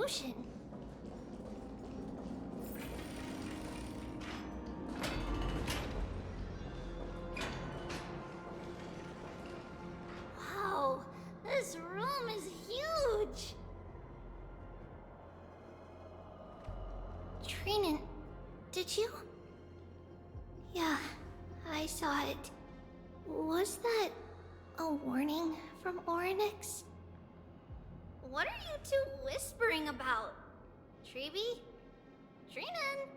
solution. Wow, this room is huge! Trinan, did you? Yeah, I saw it. Was that a warning from Orynyx? What are you two whispering about? Treeby? Trinan?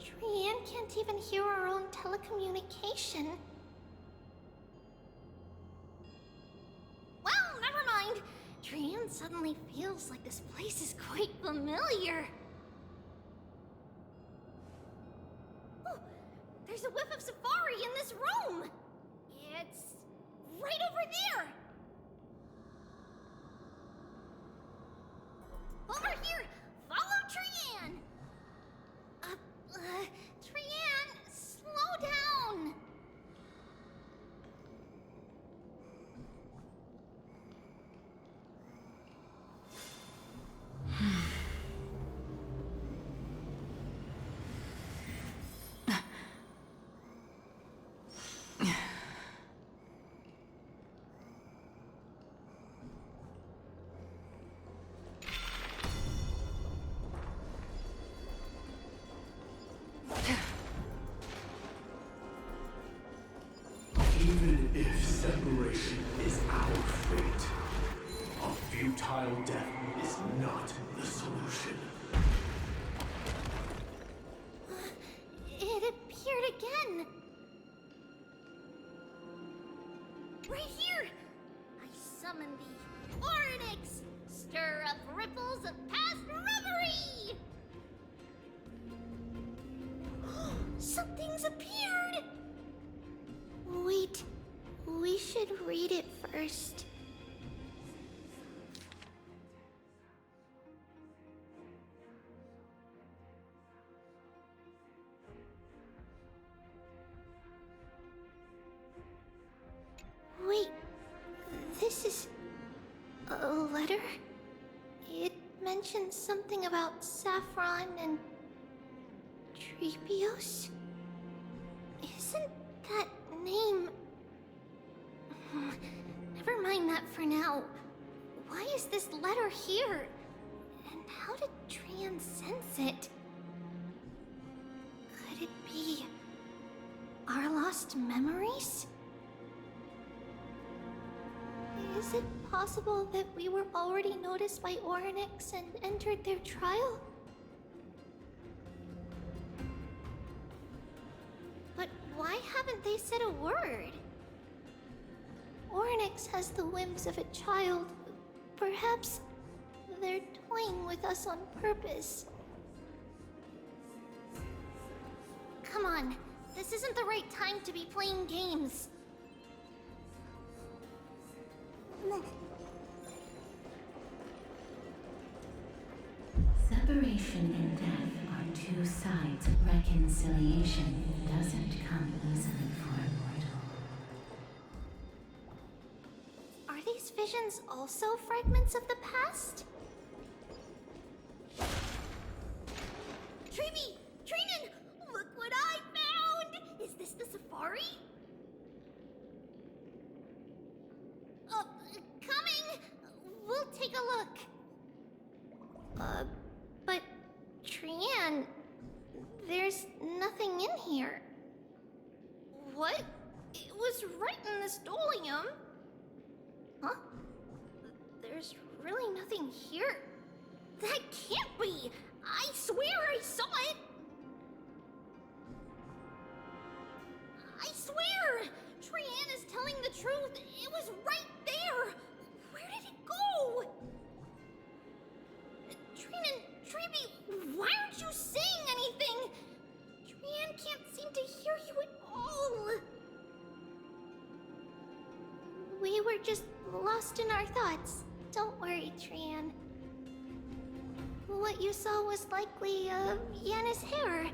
Trian can't even hear our own telecommunication. Well, never mind. Trian suddenly feels like this place is quite familiar. Oh, there's a whiff of safari in this room. It's right over there. Over here! Follow Trian! Trian, slow down! Even if separation is our fate, a futile death is not the solution. It appeared again. Right here! I summon thee, Orynyx! Stir up ripples of past reverie! Something's appeared! Wait, we should read it first. Wait, this is a letter? It mentions something about Saffron and Treebios? Isn't that name... Never mind that for now. Why is this letter here? And how did Trian sense it? Could it be our lost memories? Is it possible that we were already noticed by Orynyx and entered their trial? But why haven't they said a word? Orynyx has the whims of a child. Perhaps they're toying with us on purpose. Come on, this isn't the right time to be playing games. Separation and death are two sides of reconciliation. Doesn't come easily for a mortal. Are these visions also fragments of the past? Treeby! Trinan! Look what I found! Is this the safari? Coming! We'll take a look. But Trian, there's nothing in here. What? It was right in the stolium. Huh? There's really nothing here. That can't be! I swear I saw it! I swear! Trian is telling the truth. It was right there! Where did it go? Trinan, Treeby, why aren't you saying anything? Trian can't seem to hear you at all. We were just lost in our thoughts. Don't worry, Trian. What you saw was likely, Yana's hair.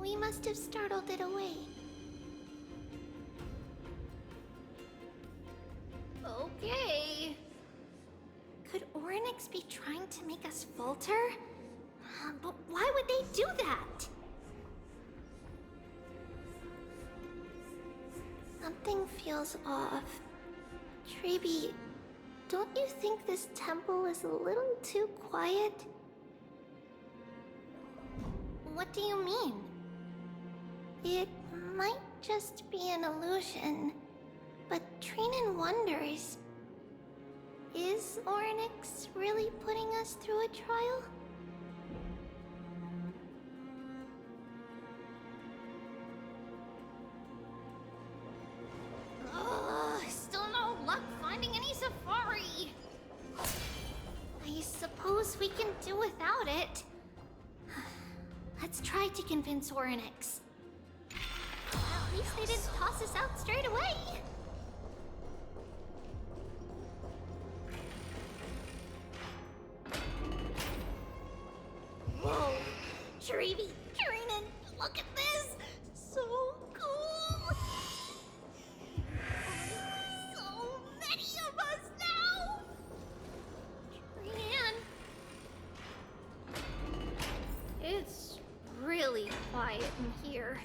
We must have startled it away. Okay. Could Orynyx be trying to make us falter? But why would they do that? Something feels off. Treeby, don't you think this temple is a little too quiet? What do you mean? It might just be an illusion, but Trinan wonders, is Orynyx really putting us through a trial? Still no luck finding any safari. I suppose we can do without it. Let's try to convince Orynyx. At least they didn't toss us out straight away. Whoa, Treeby, Trinan, look at this! So cool! So many of us now! Trinan! It's really quiet in here.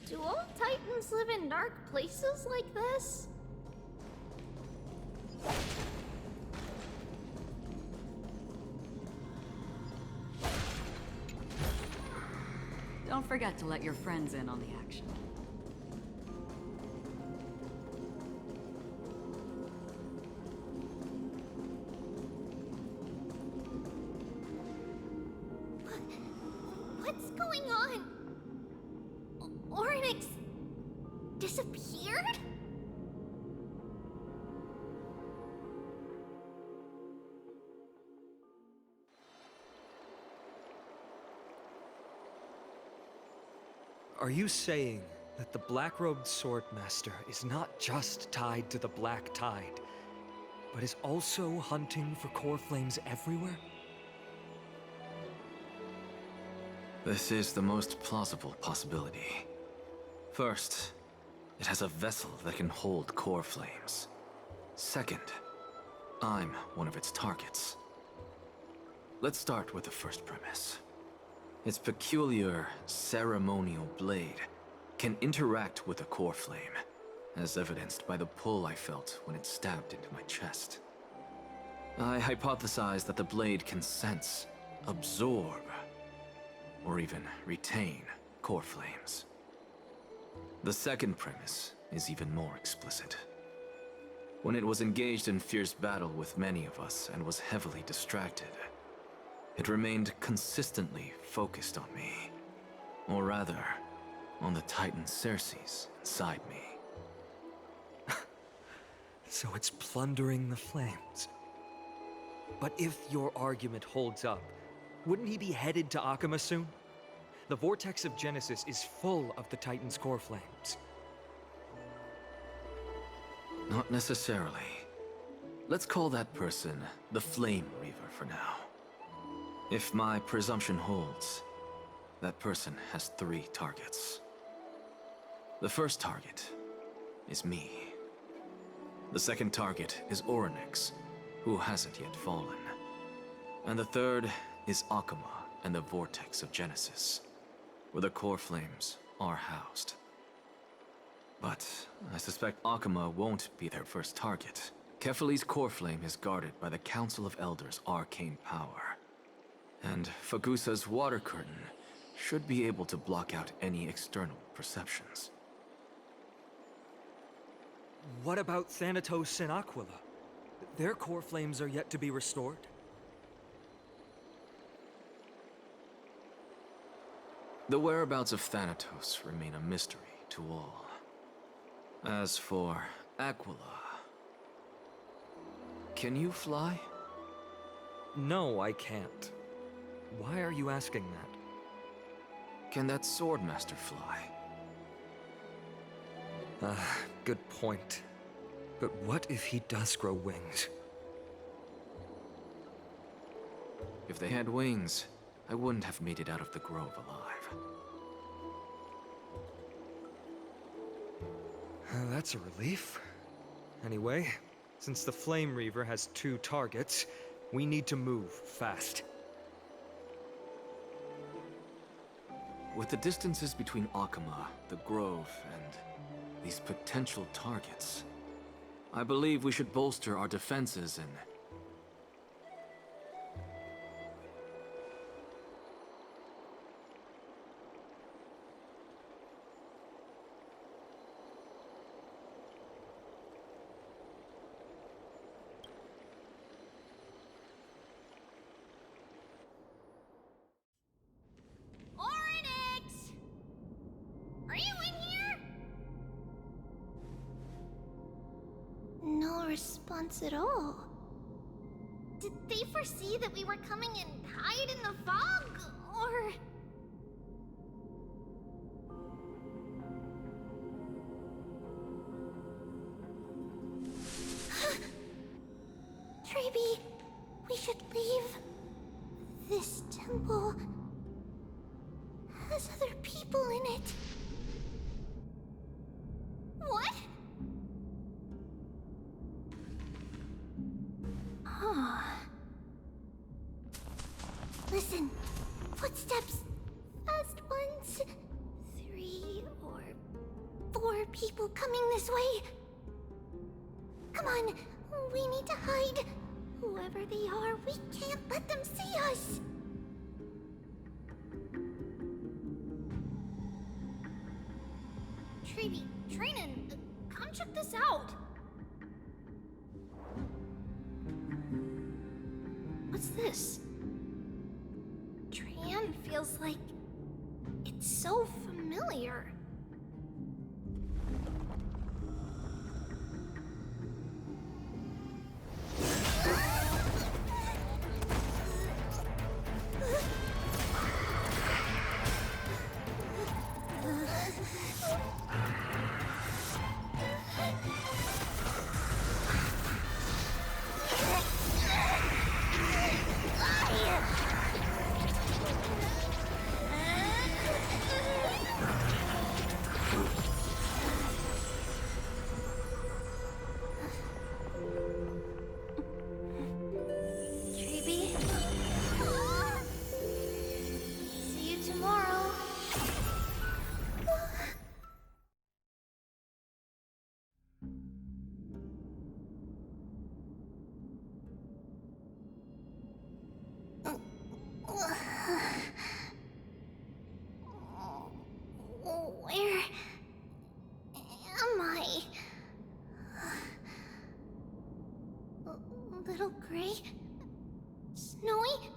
Do all Titans live in dark places like this? Don't forget to let your friends in on the action. What's going on? Orynyx disappeared? Are you saying that the black-robed swordmaster is not just tied to the Black Tide, but is also hunting for core flames everywhere? This is the most plausible possibility. First, it has a vessel that can hold core flames. Second, I'm one of its targets. Let's start with the first premise. Its peculiar ceremonial blade can interact with a core flame, as evidenced by the pull I felt when it stabbed into my chest. I hypothesize that the blade can sense, absorb, or even retain core flames. The second premise is even more explicit. When it was engaged in fierce battle with many of us and was heavily distracted, it remained consistently focused on me. Or rather, on the Titan Circes inside me. So it's plundering the flames. But if your argument holds up, wouldn't he be headed to Akama soon? The vortex of Genesis is full of the Titan's core flames. Not necessarily. Let's call that person the Flame Reaver for now. If my presumption holds, that person has 3 targets. The first target is me. The second target is Orynyx, who hasn't yet fallen. And the third is Akama and the Vortex of Genesis, where the core flames are housed. But I suspect Akama won't be their first target. Kefali's core flame is guarded by the Council of Elders' arcane power. And Fagusa's water curtain should be able to block out any external perceptions. What about Thanatos and Aquila? Their core flames are yet to be restored. The whereabouts of Thanatos remain a mystery to all. As for Aquila... Can you fly? No, I can't. Why are you asking that? Can that Swordmaster fly? Good point. But what if he does grow wings? If they had wings, I wouldn't have made it out of the grove alive. That's a relief. Anyway, since the Flame Reaver has 2 targets, We need to move fast. With the distances between Akama, the Grove, and these potential targets, I believe we should bolster our defenses and... Oryx! Are you in here? No response at all. Did they foresee that we were coming and hide in the fog? Or... Treeby, we should leave. This temple has other people in it. What? Listen. Footsteps. Fast ones. 3 or 4 people coming this way. Come on. We need to hide. Whoever they are, we can't let them see us. Treeby, Trainin, come check this out. What's this? Trian feels like it's so familiar. Where am I? Little gray, snowy,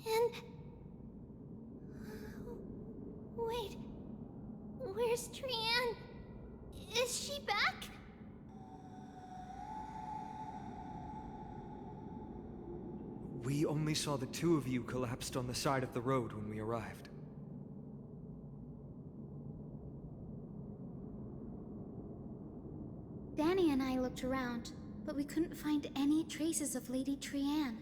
and... Wait, where's Trian? Is she back? We only saw the 2 of you collapsed on the side of the road when we arrived. Danny and I looked around, but we couldn't find any traces of Lady Trian.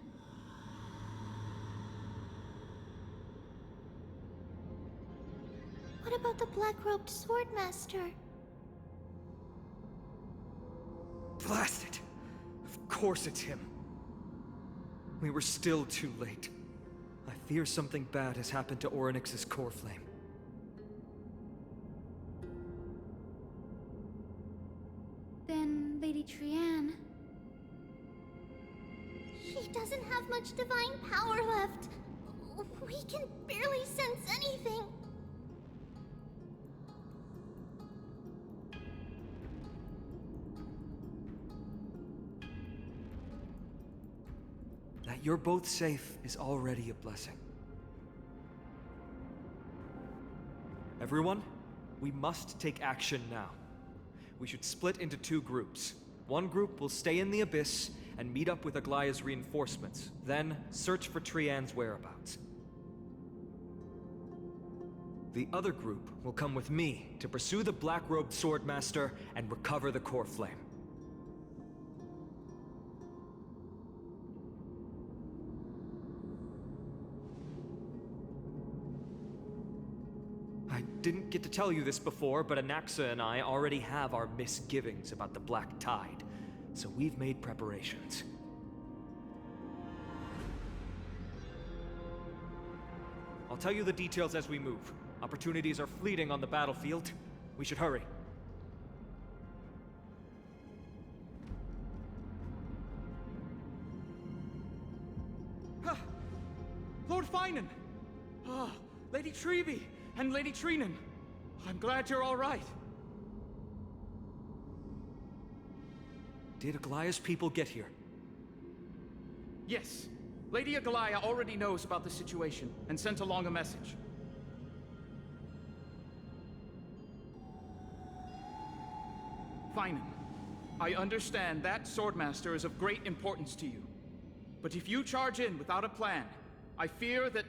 What about the black-robed swordmaster? Blast it! Of course it's him. We were still too late. I fear something bad has happened to Orynyx's core flame. Then Lady Trian... She doesn't have much divine power left. We can barely sense anything. That you're both safe is already a blessing. Everyone, we must take action now. We should split into 2 groups. One group will stay in the Abyss and meet up with Aglaya's reinforcements, then search for Trian's whereabouts. The other group will come with me to pursue the black-robed swordmaster and recover the core flame. I didn't get to tell you this before, but Anaxa and I already have our misgivings about the Black Tide, so we've made preparations. I'll tell you the details as we move. Opportunities are fleeting on the battlefield. We should hurry. Lord Finan! Ah, Lady Treby and Lady Treenan. I'm glad you're all right. Did Aglaya's people get here? Yes. Lady Aglaya already knows about the situation and sent along a message. Finan, I understand that Swordmaster is of great importance to you. But if you charge in without a plan, I fear that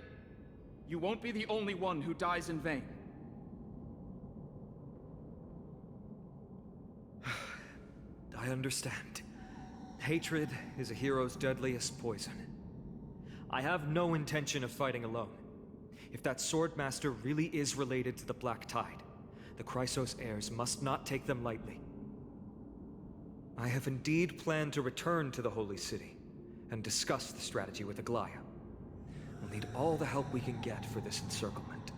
you won't be the only one who dies in vain. I understand. Hatred is a hero's deadliest poison. I have no intention of fighting alone. If that Swordmaster really is related to the Black Tide, the Chrysos heirs must not take them lightly. I have indeed planned to return to the Holy City and discuss the strategy with Aglaya. We'll need all the help we can get for this encirclement.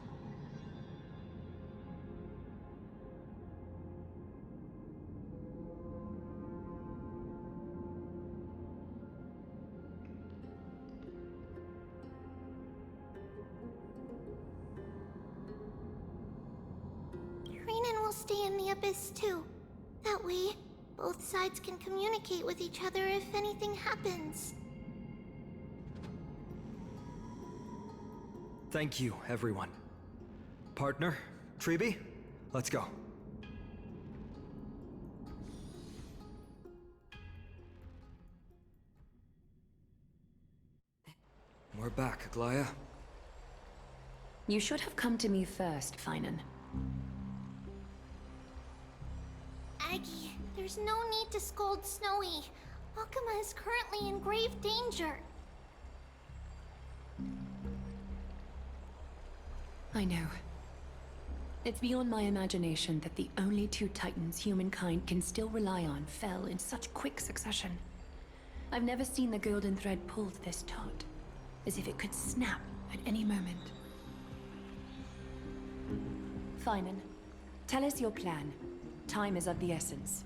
Treenan will stay in the Abyss too. That way, both sides can communicate with each other if anything happens. Thank you, everyone. Partner, Treby, let's go. We're back, Aglaya. You should have come to me first, Finan. Aggie, there's no need to scold Snowy. Akuma is currently in grave danger. I know. It's beyond my imagination that the only two titans humankind can still rely on fell in such quick succession. I've never seen the golden thread pulled this taut, as if it could snap at any moment. Finan, tell us your plan. Time is of the essence.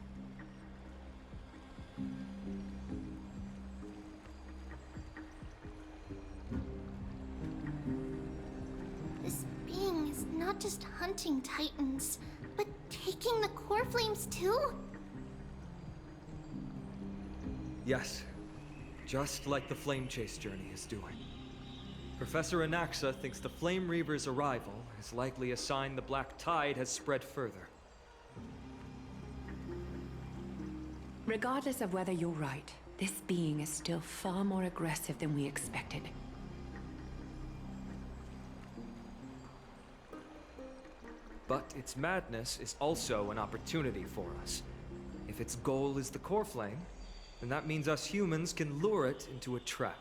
This being is not just hunting titans, but taking the core flames too? Yes, just like the Flame Chase journey is doing. Professor Anaxa thinks the Flame Reaver's arrival is likely a sign the Black Tide has spread further. Regardless of whether you're right, this being is still far more aggressive than we expected. But its madness is also an opportunity for us. If its goal is the core flame, then that means us humans can lure it into a trap.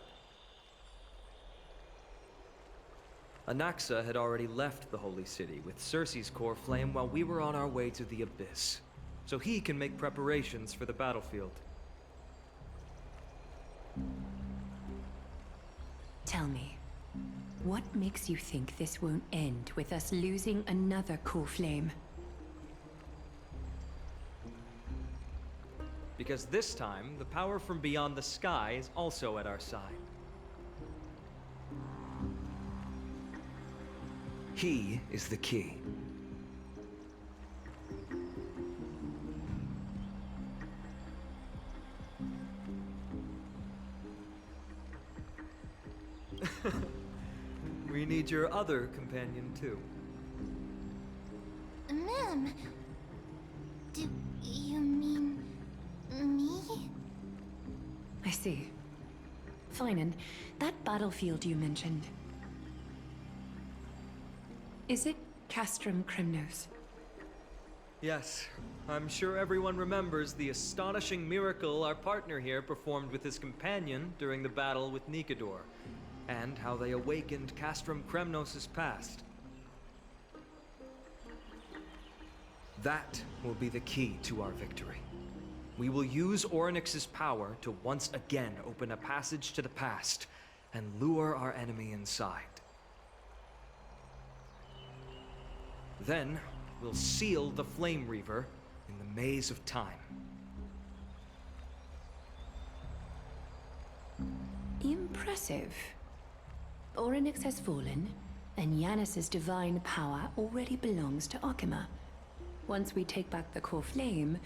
Anaxa had already left the Holy City with Cersei's core flame while we were on our way to the Abyss, so he can make preparations for the battlefield. Tell me, what makes you think this won't end with us losing another core flame? Because this time, the power from beyond the sky is also at our side. He is the key. We need your other companion, too. Ma'am, do you mean me? I see. Finan, that battlefield you mentioned. Is it Castrum Krymnos? Yes, I'm sure everyone remembers the astonishing miracle our partner here performed with his companion during the battle with Nikador, and how they awakened Castrum Krymnos' past. That will be the key to our victory. We will use Orynyx's power to once again open a passage to the past and lure our enemy inside. Then, we'll seal the Flame Reaver in the maze of time. Impressive. Orynyx has fallen, and Yanis's divine power already belongs to Akima. Once we take back the core flame,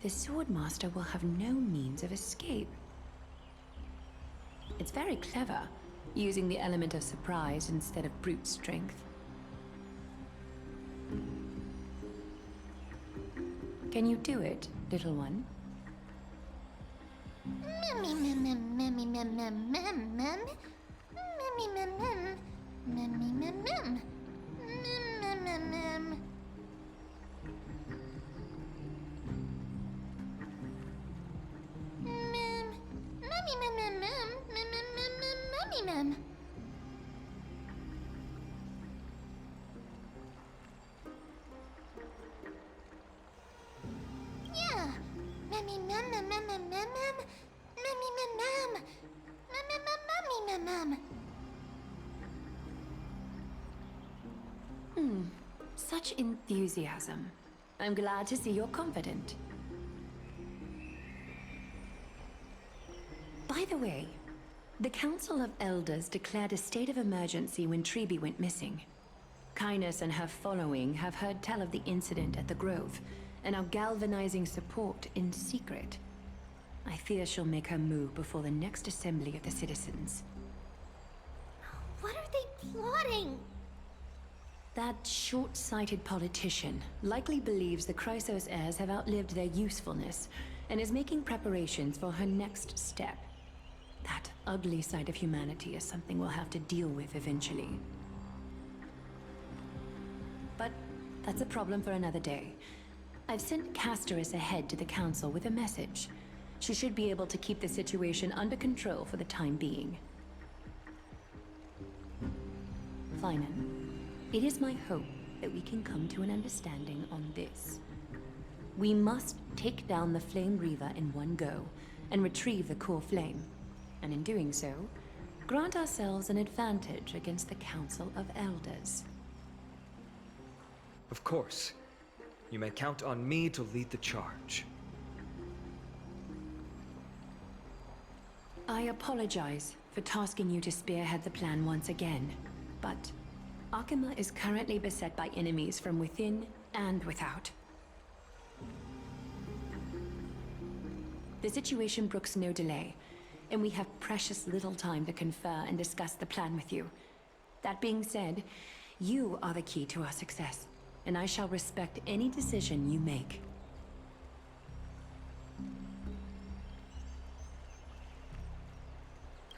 the Swordmaster will have no means of escape. It's very clever, using the element of surprise instead of brute strength. Can you do it, little one? Such enthusiasm. I'm glad to see you're confident. By the way, the Council of Elders declared a state of emergency when Treeby went missing. Kynus and her following have heard tell of the incident at the Grove, and are galvanizing support in secret. I fear she'll make her move before the next assembly of the citizens. What are they plotting? That short-sighted politician likely believes the Chrysos heirs have outlived their usefulness, and is making preparations for her next step. That ugly side of humanity is something we'll have to deal with eventually. But that's a problem for another day. I've sent Casterus ahead to the Council with a message. She should be able to keep the situation under control for the time being. Finan, it is my hope that we can come to an understanding on this. We must take down the Flame Reaver in one go, and retrieve the core flame. And in doing so, grant ourselves an advantage against the Council of Elders. Of course. You may count on me to lead the charge. I apologize for tasking you to spearhead the plan once again, but Akima is currently beset by enemies from within and without. The situation brooks no delay, and we have precious little time to confer and discuss the plan with you. That being said, you are the key to our success, and I shall respect any decision you make.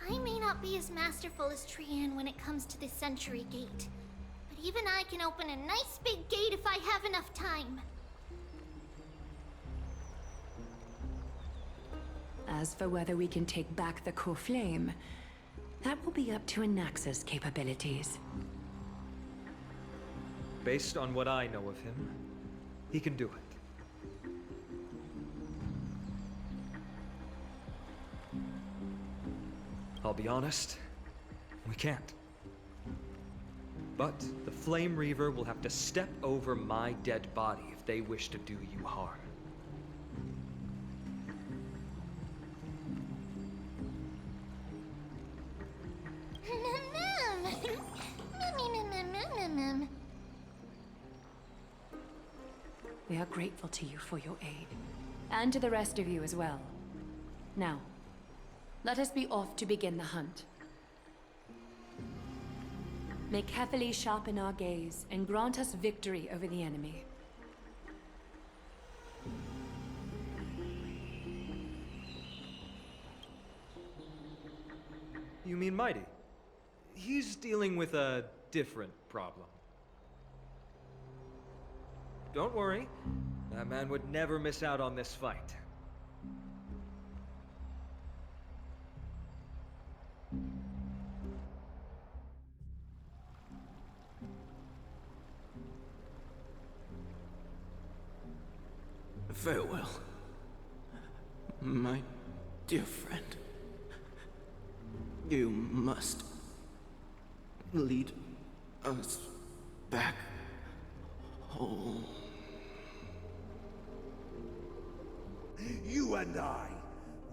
I may not be as masterful as Trian when it comes to the Century Gate, but even I can open a nice big gate if I have enough time. As for whether we can take back the core flame, that will be up to Anaxa's capabilities. Based on what I know of him, he can do it. I'll be honest, we can't. But the Flame Reaver will have to step over my dead body if they wish to do you harm. We are grateful to you for your aid, and to the rest of you as well. Now, let us be off to begin the hunt. May carefully sharpen our gaze and grant us victory over the enemy. You mean Mighty? He's dealing with a different problem. Don't worry, that man would never miss out on this fight. Farewell, my dear friend. You must lead us back and I,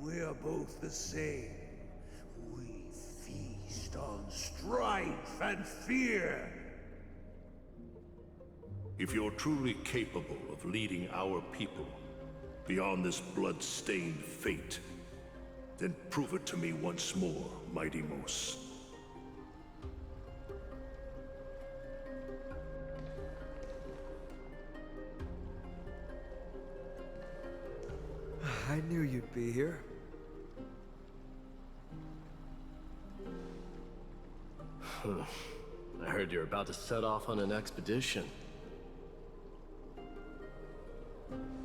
we're both the same. We feast on strife and fear. If you're truly capable of leading our people beyond this blood-stained fate, then prove it to me once more, Mighty Mos. I knew you'd be here. I heard you're about to set off on an expedition.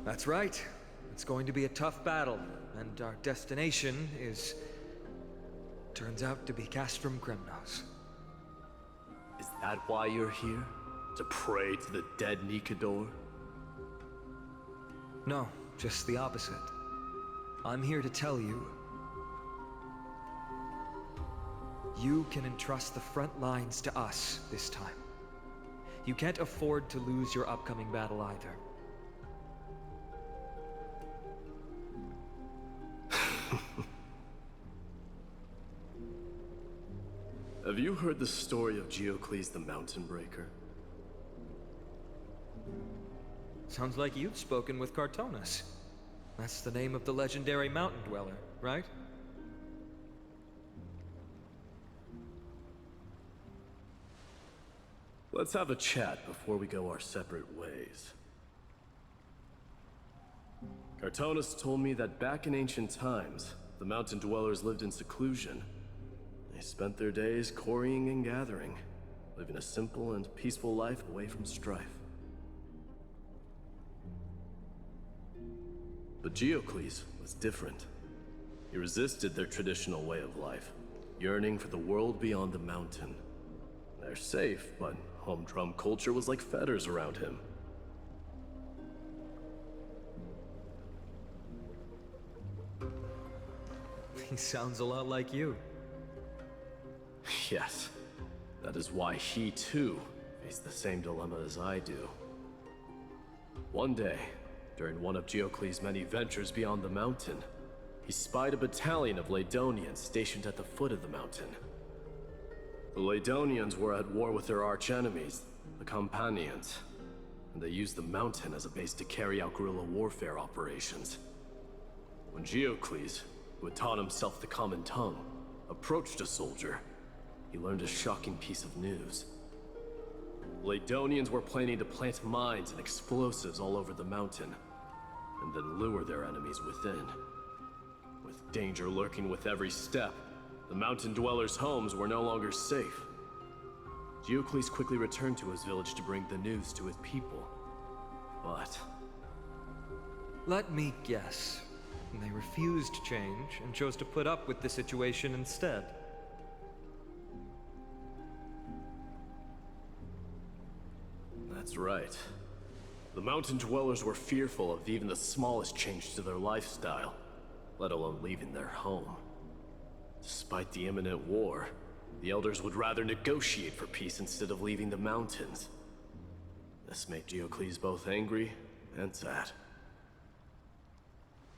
That's right. It's going to be a tough battle, and our destination is... turns out to be Castrum Kremnos. Is that why you're here? To pray to the dead Nikador? No, just the opposite. I'm here to tell you... you can entrust the front lines to us this time. You can't afford to lose your upcoming battle either. Have you heard the story of Geocles the Mountain Breaker? Sounds like you've spoken with Cartonis. That's the name of the legendary mountain dweller, right? Let's have a chat before we go our separate ways. Cartonis told me that back in ancient times, the mountain dwellers lived in seclusion. They spent their days quarrying and gathering, living a simple and peaceful life away from strife. But Geocles was different. He resisted their traditional way of life, yearning for the world beyond the mountain. They're safe, but humdrum culture was like fetters around him. He sounds a lot like you. Yes. That is why he, too, faced the same dilemma as I do. One day, during one of Geocles' many ventures beyond the mountain, he spied a battalion of Ladonians stationed at the foot of the mountain. The Ladonians were at war with their arch-enemies, the Companions, and they used the mountain as a base to carry out guerrilla warfare operations. When Geocles, who had taught himself the common tongue, approached a soldier, he learned a shocking piece of news. Ladonians were planning to plant mines and explosives all over the mountain, and then lure their enemies within. With danger lurking with every step, the mountain dwellers' homes were no longer safe. Geocles quickly returned to his village to bring the news to his people. But... let me guess. They refused change and chose to put up with the situation instead. That's right. The mountain dwellers were fearful of even the smallest change to their lifestyle, let alone leaving their home. Despite the imminent war, the elders would rather negotiate for peace instead of leaving the mountains. This made Geocles both angry and sad.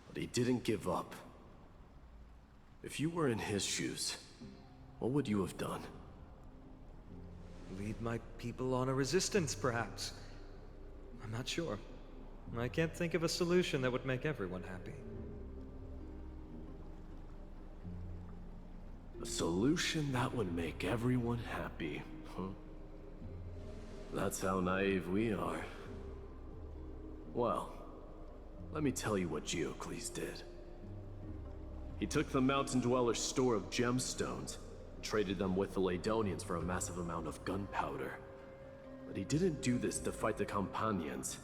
But he didn't give up. If you were in his shoes, what would you have done? Lead my people on a resistance, perhaps. I'm not sure. I can't think of a solution that would make everyone happy. A solution that would make everyone happy, huh? That's how naive we are. Well, let me tell you what Geocles did. He took the mountain dweller's store of gemstones, traded them with the Ladonians for a massive amount of gunpowder. But he didn't do this to fight the Companions.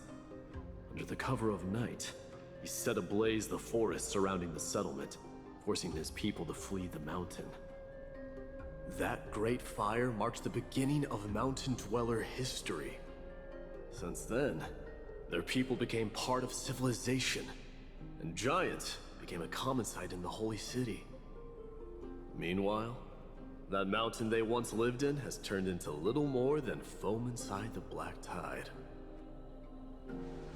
Under the cover of night, he set ablaze the forest surrounding the settlement, forcing his people to flee the mountain. That great fire marked the beginning of mountain dweller history. Since then, their people became part of civilization, and giants became a common sight in the holy city. Meanwhile, that mountain they once lived in has turned into little more than foam inside the black tide.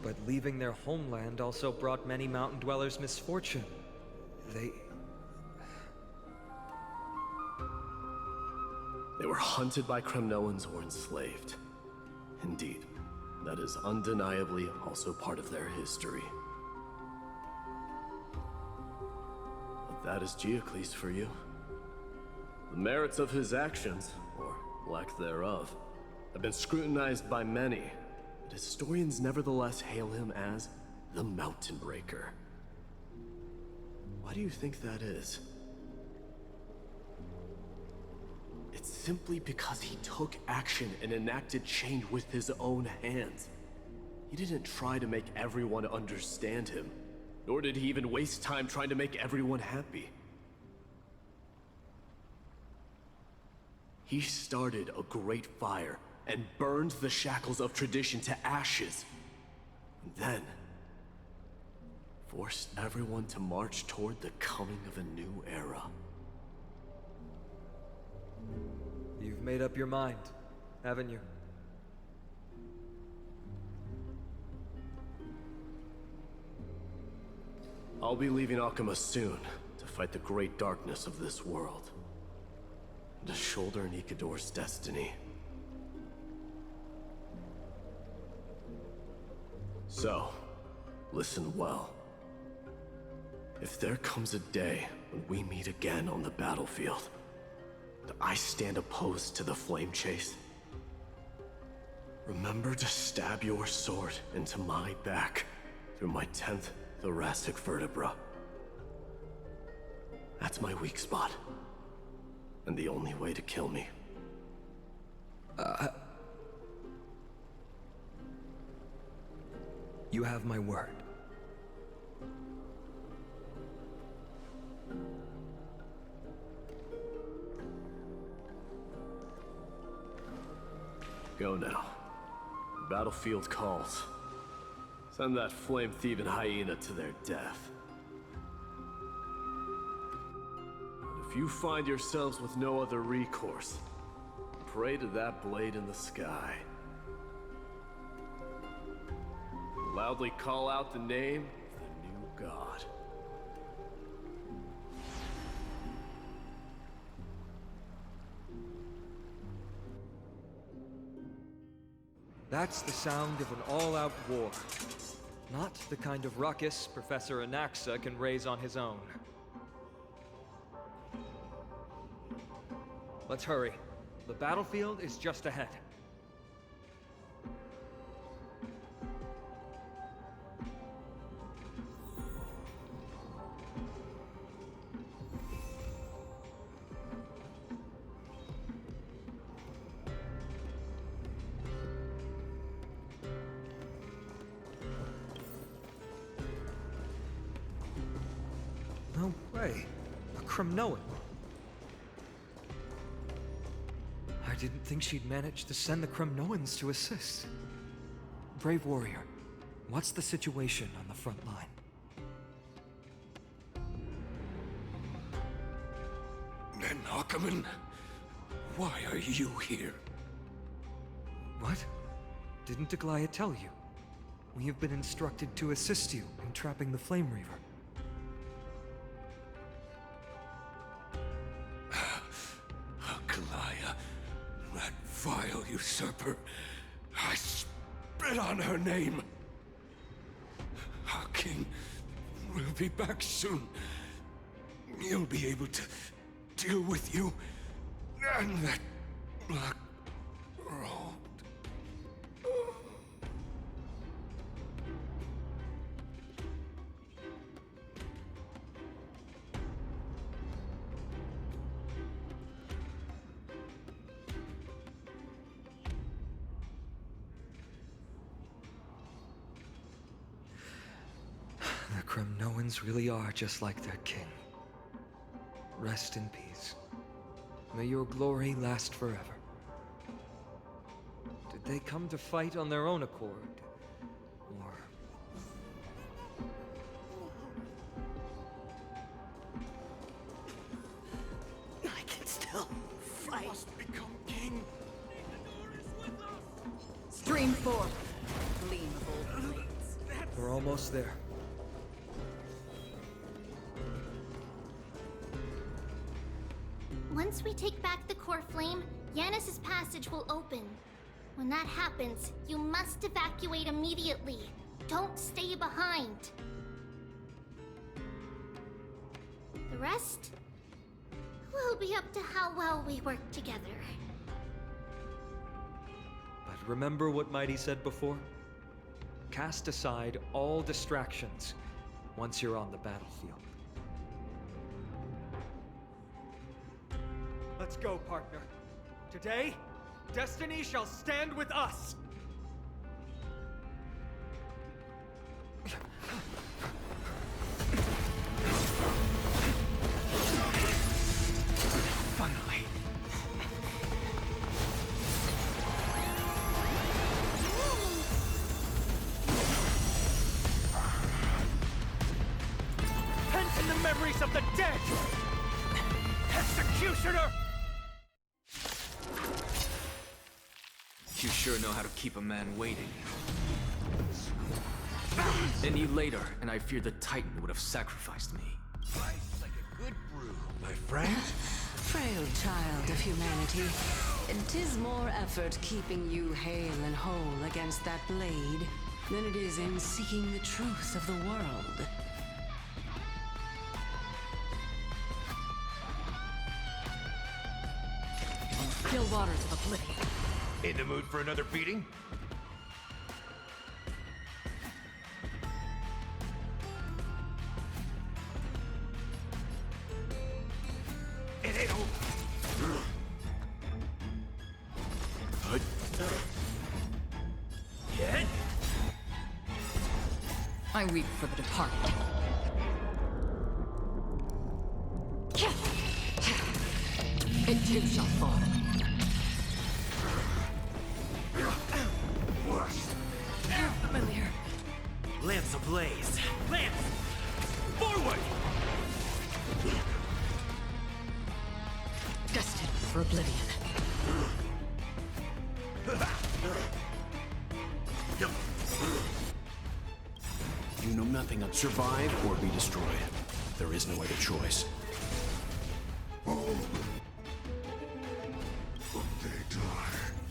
But leaving their homeland also brought many mountain dwellers misfortune. They were hunted by Kremnoans or enslaved. Indeed, that is undeniably also part of their history. But that is Geocles for you. The merits of his actions, or lack thereof, have been scrutinized by many, but historians nevertheless hail him as the Mountain Breaker. Why do you think that is? It's simply because he took action and enacted change with his own hands. He didn't try to make everyone understand him, nor did he even waste time trying to make everyone happy. He started a great fire and burned the shackles of tradition to ashes. And then forced everyone to march toward the coming of a new era. You've made up your mind, haven't you? I'll be leaving Akuma soon to fight the great darkness of this world. To shoulder Nikador's destiny. So, listen well. If there comes a day when we meet again on the battlefield, that I stand opposed to the flame chase, remember to stab your sword into my back through my 10th thoracic vertebra. That's my weak spot. And the only way to kill me. You have my word. Go now. The battlefield calls. Send that flame-thieving hyena to their death. And if you find yourselves with no other recourse, pray to that blade in the sky. Loudly call out the name of the new god. That's the sound of an all-out war. Not the kind of ruckus Professor Anaxa can raise on his own. Let's hurry. The battlefield is just ahead. No way. A Kremnoan. I didn't think she'd manage to send the Kremnoans to assist. Brave warrior, what's the situation on the front line? Nakaman, why are you here? What? Didn't Aglaya tell you? We have been instructed to assist you in trapping the Flame Reaver. Aglaya, that vile usurper. I spit on her name. Our king will be back soon. He'll be able to deal with you and that black robe. The Kremnoans really are just like their king. Rest in peace. May your glory last forever. Did they come to fight on their own accord? Or... I can still fight. You must become king. Stream 4. Gleam of old We're almost there. Once we take back the core flame, Yanis's passage will open. When that happens, you must evacuate immediately. Don't stay behind. The rest will be up to how well we work together. But remember what Mighty said before? Cast aside all distractions once you're on the battlefield. Let's go, partner. Today, destiny shall stand with us! Finally. Pent in the memories of the dead! Executioner! You sure know how to keep a man waiting. Any later, and I fear the Titan would have sacrificed me. Like a good brew, my friend. Frail child of humanity, 'tis more effort keeping you hale and whole against that blade than it is in seeking the truth of the world. Still waters of oblivion. In the mood for another beating? It ain't over. Hit. I weep for the departed. It too shall fall. Familiar. Lance ablaze. Lance! Forward! Destined for oblivion. You know nothing of survive or be destroyed. There is no other choice.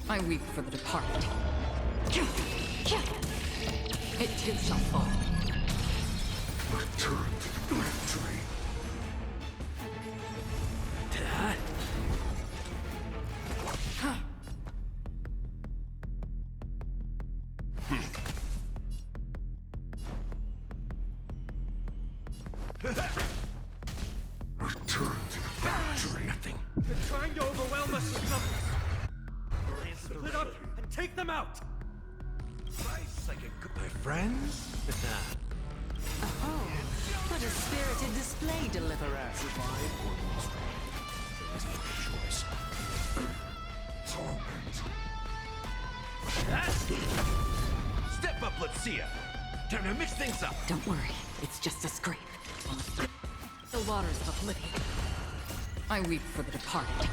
I weep for the departed. It too shall fall. Return to the victory. Return to the victory. Nothing. They're trying to overwhelm us with numbers! Split up and take them out! Nice like a good, my friends. Oh, what a spirited display, Deliverer. Survive or be destroyed. There is no other choice. Step up, let's see ya. Time to mix things up. Don't worry, it's just a scrape. Still waters of oblivion. I weep for the departed.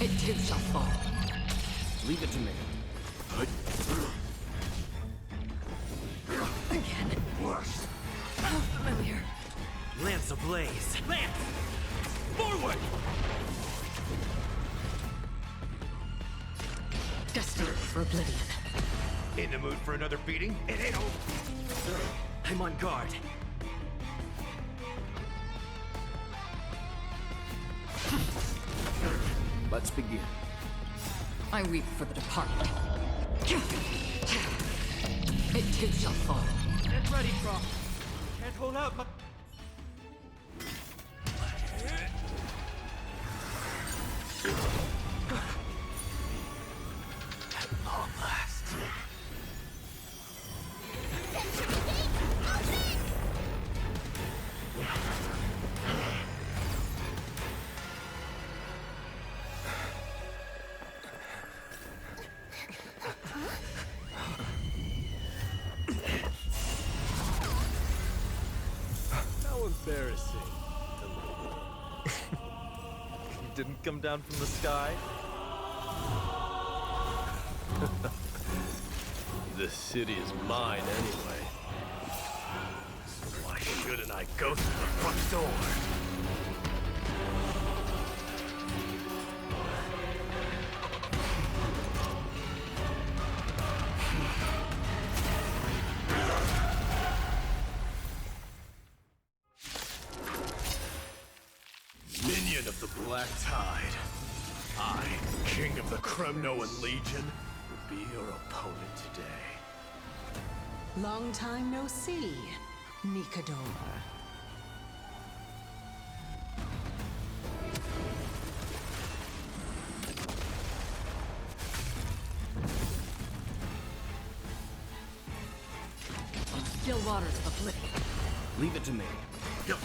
It too shall fall. Leave it to me. Again. How familiar. Lance ablaze. Lance! Forward! Destined for oblivion. In the mood for another beating? It ain't over. I'm on guard. Let's begin. I weep for the departed. It too shall fall. Get ready, Croft. Can't hold out much. At long last. How embarrassing. You didn't come down from the sky? This city is mine anyway. So why shouldn't I go through the front door? Minion of the Black Tide. I, King of the Kremnoan Legion, will be your opponent today. Long time no see, Nikador. Still waters of oblivion. Leave it to me. Go.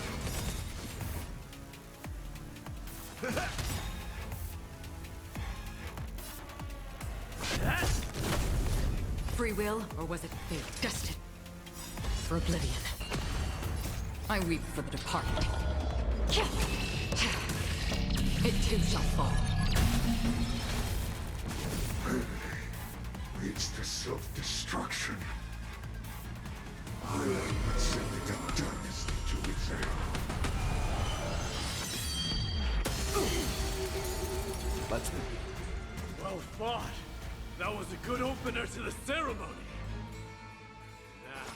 Free will, or was it fate? Destined for oblivion. I weep for the departed. It too shall fall. Leads to self-destruction. I am sending a dynasty to its end. Let's move. Well fought. That was a good opener to the ceremony. Now,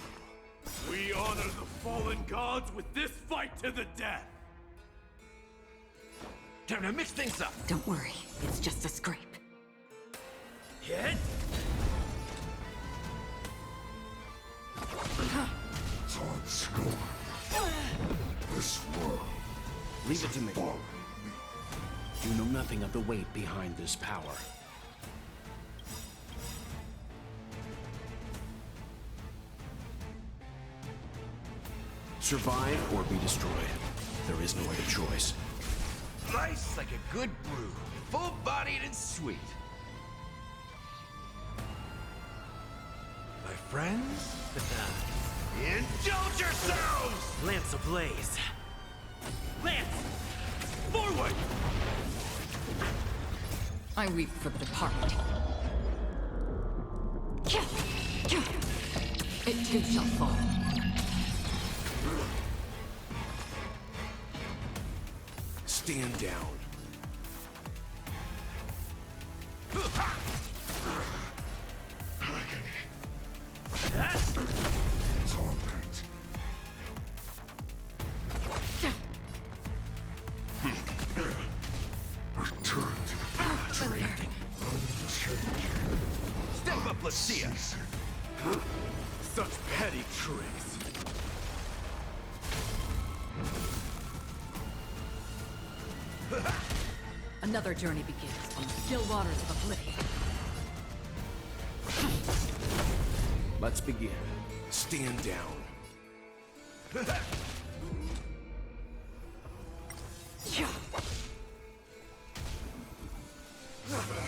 we honor the fallen gods with this fight to the death. Time to mix things up. Don't worry, it's just a scrape. Hit! On score. This world. Leave it to me. Follow me. You know nothing of the weight behind this power. Survive or be destroyed. There is no other choice. Nice like a good brew. Full-bodied and sweet. My friends? Indulge yourselves! Lance ablaze. Lance! Forward! I weep for the departed. It too shall fall. Stand down. Torment. Return to the factory. Step up, let's see ya. Such petty tricks. Another journey begins on the still waters of oblivion. Let's begin. Stand down.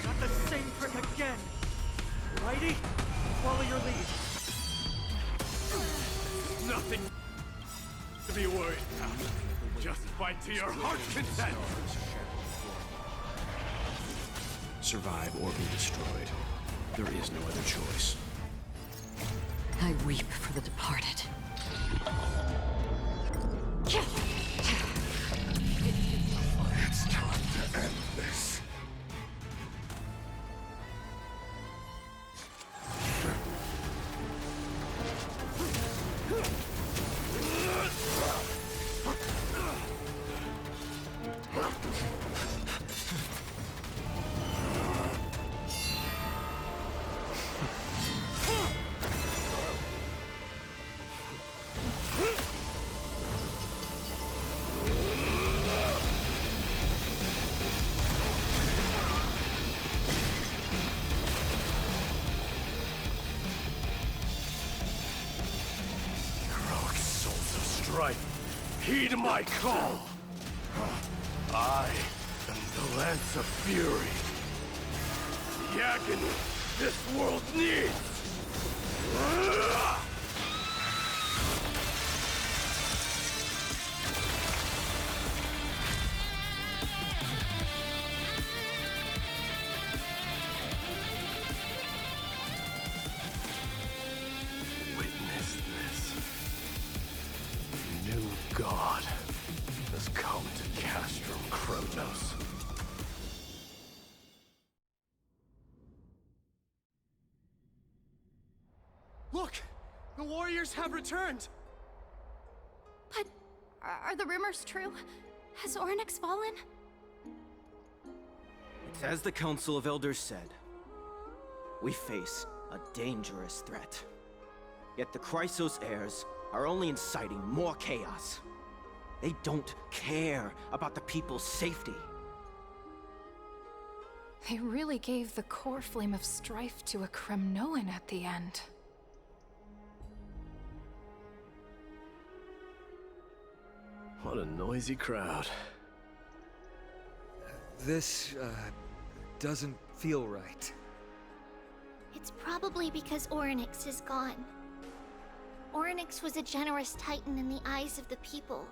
Not the same trick again! Righty, follow your lead. Nothing to be worried about. Just fight to your heart's content! Survive or be destroyed. There is no other choice. I weep for the departed. It's time to end this. Heed my call! I am the Lance of Fury. The agony this world needs! The warriors have returned! But are the rumors true? Has Orynyx fallen? It's as the Council of Elders said. We face a dangerous threat. Yet the Chrysos heirs are only inciting more chaos. They don't care about the people's safety. They really gave the core flame of strife to a Kremnoan at the end. What a noisy crowd. This, doesn't feel right. It's probably because Orynyx is gone. Orynyx was a generous titan in the eyes of the people.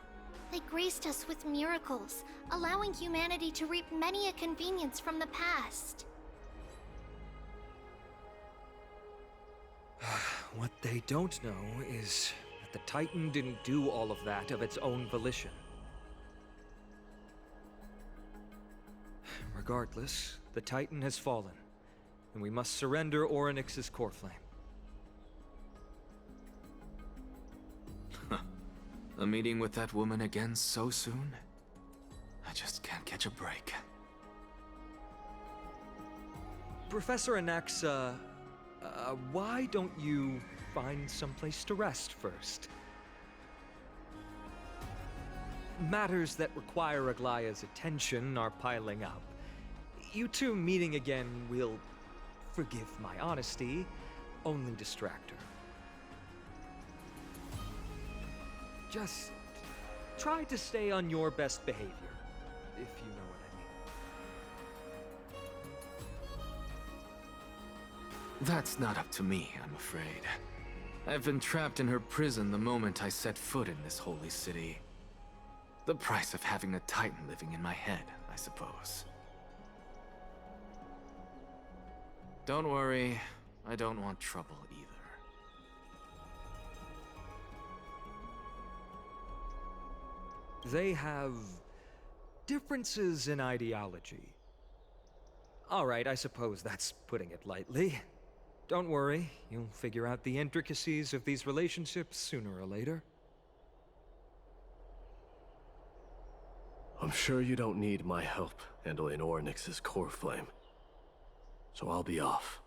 They graced us with miracles, allowing humanity to reap many a convenience from the past. What they don't know is that the Titan didn't do all of that of its own volition. Regardless, the Titan has fallen, and we must surrender Orynyx's core flame. A meeting with that woman again so soon? I just can't catch a break. Professor Anaxa, why don't you find someplace to rest first? Matters that require Aglaya's attention are piling up. You two meeting again will, forgive my honesty, only distract her. Just try to stay on your best behavior, if you know what I mean. That's not up to me, I'm afraid. I've been trapped in her prison the moment I set foot in this holy city. The price of having a Titan living in my head, I suppose. Don't worry, I don't want trouble either. They have differences in ideology. All right, I suppose that's putting it lightly. Don't worry, you'll figure out the intricacies of these relationships sooner or later. I'm sure you don't need my help handling Orynyx's core flame. So I'll be off.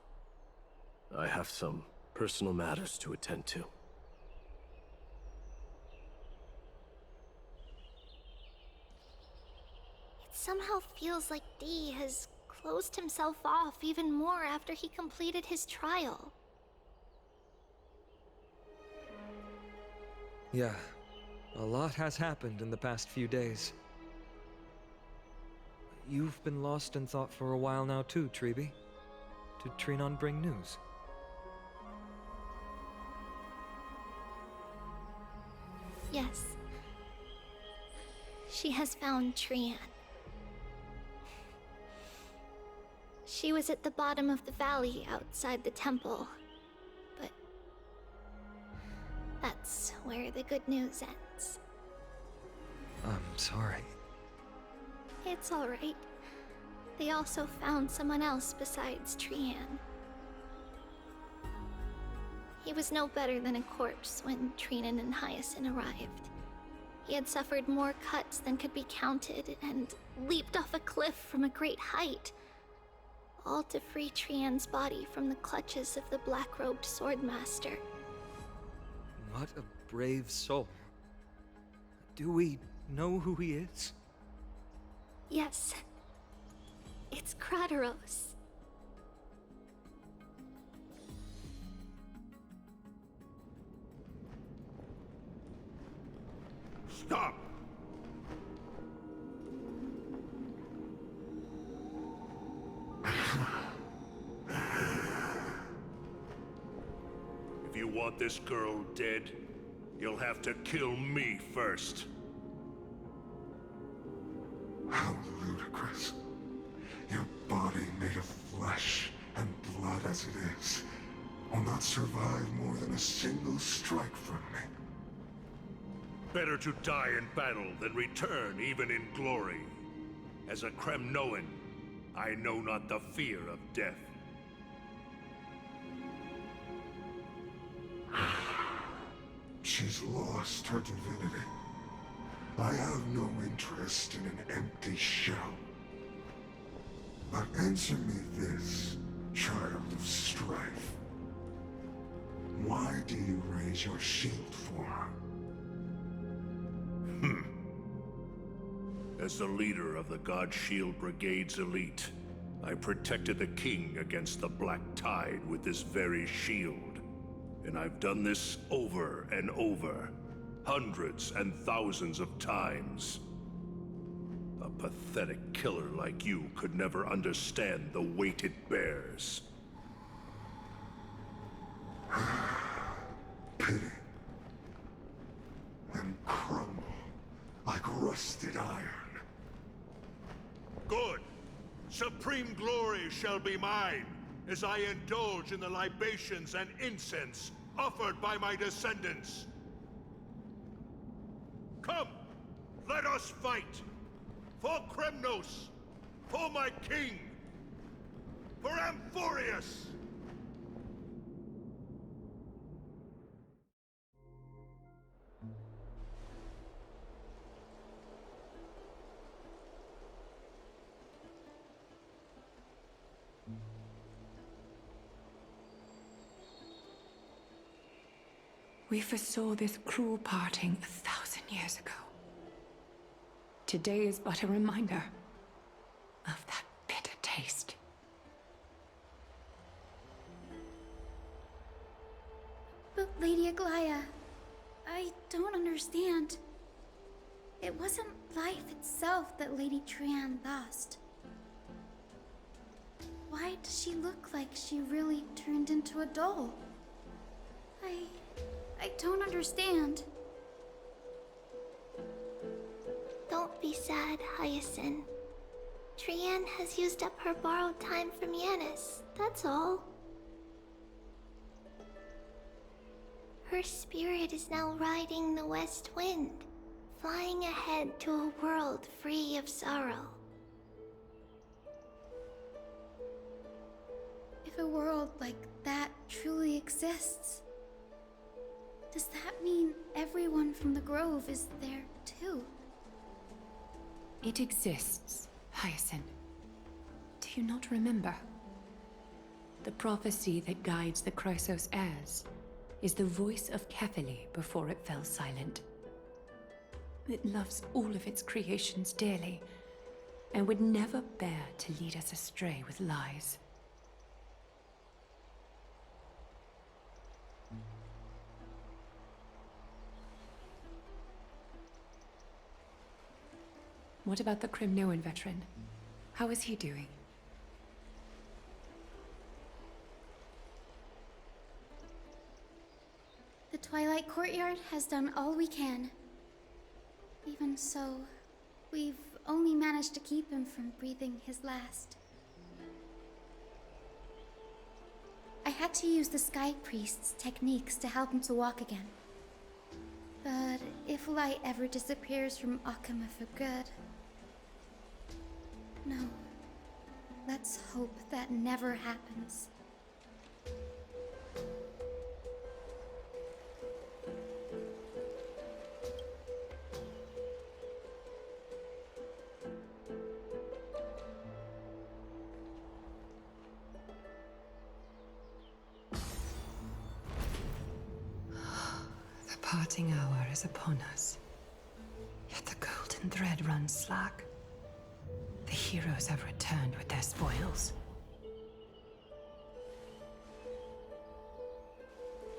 I have some personal matters to attend to. It somehow feels like D has closed himself off even more after he completed his trial. Yeah, a lot has happened in the past few days. You've been lost in thought for a while now too, Treeby. Did Trinon bring news? Yes. She has found Trian. She was at the bottom of the valley outside the temple, but that's where the good news ends. I'm sorry. It's all right. They also found someone else besides Trian. He was no better than a corpse when Trinan and Hyacinth arrived. He had suffered more cuts than could be counted and leaped off a cliff from a great height, all to free Trian's body from the clutches of the black-robed swordmaster. What a brave soul. Do we know who he is? Yes. It's Krateros. Stop! If you want this girl dead, you'll have to kill me first. How ludicrous. Your body made of flesh and blood as it is will not survive more than a single strike from me. Better to die in battle than return even in glory. As a Kremnoan, I know not the fear of death. She's lost her divinity. I have no interest in an empty shell. But answer me this, child of strife. Why do you raise your shield for her? As the leader of the God Shield Brigade's elite, I protected the king against the Black Tide with this very shield. And I've done this over and over, hundreds and thousands of times. A pathetic killer like you could never understand the weight it bears. Pity. Then crumble like rusted iron. Good. Supreme glory shall be mine, as I indulge in the libations and incense offered by my descendants. Come, let us fight! For Kremnos! For my king! For Amphorius! We foresaw this cruel parting 1,000 years ago. Today is but a reminder of that bitter taste. But Lady Aglaya, I don't understand. It wasn't life itself that Lady Trian lost. Why does she look like she really turned into a doll? I don't understand. Don't be sad, Hyacinth. Trian has used up her borrowed time from Yanis, that's all. Her spirit is now riding the west wind, flying ahead to a world free of sorrow. If a world like that truly exists, does that mean everyone from the Grove is there too? It exists, Hyacinth. Do you not remember? The prophecy that guides the Chrysos heirs is the voice of Kefili before it fell silent. It loves all of its creations dearly, and would never bear to lead us astray with lies. What about the Kremnoan veteran? How is he doing? The Twilight Courtyard has done all we can. Even so, we've only managed to keep him from breathing his last. I had to use the Sky Priest's techniques to help him to walk again. But if light ever disappears from Akama for good... No. Let's hope that never happens. The parting hour is upon us. Yet the golden thread runs slack. The heroes have returned with their spoils.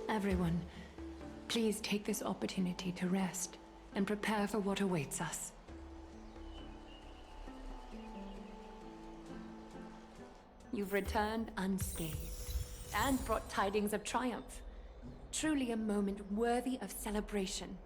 Everyone, please take this opportunity to rest and prepare for what awaits us. You've returned unscathed and brought tidings of triumph. Truly a moment worthy of celebration.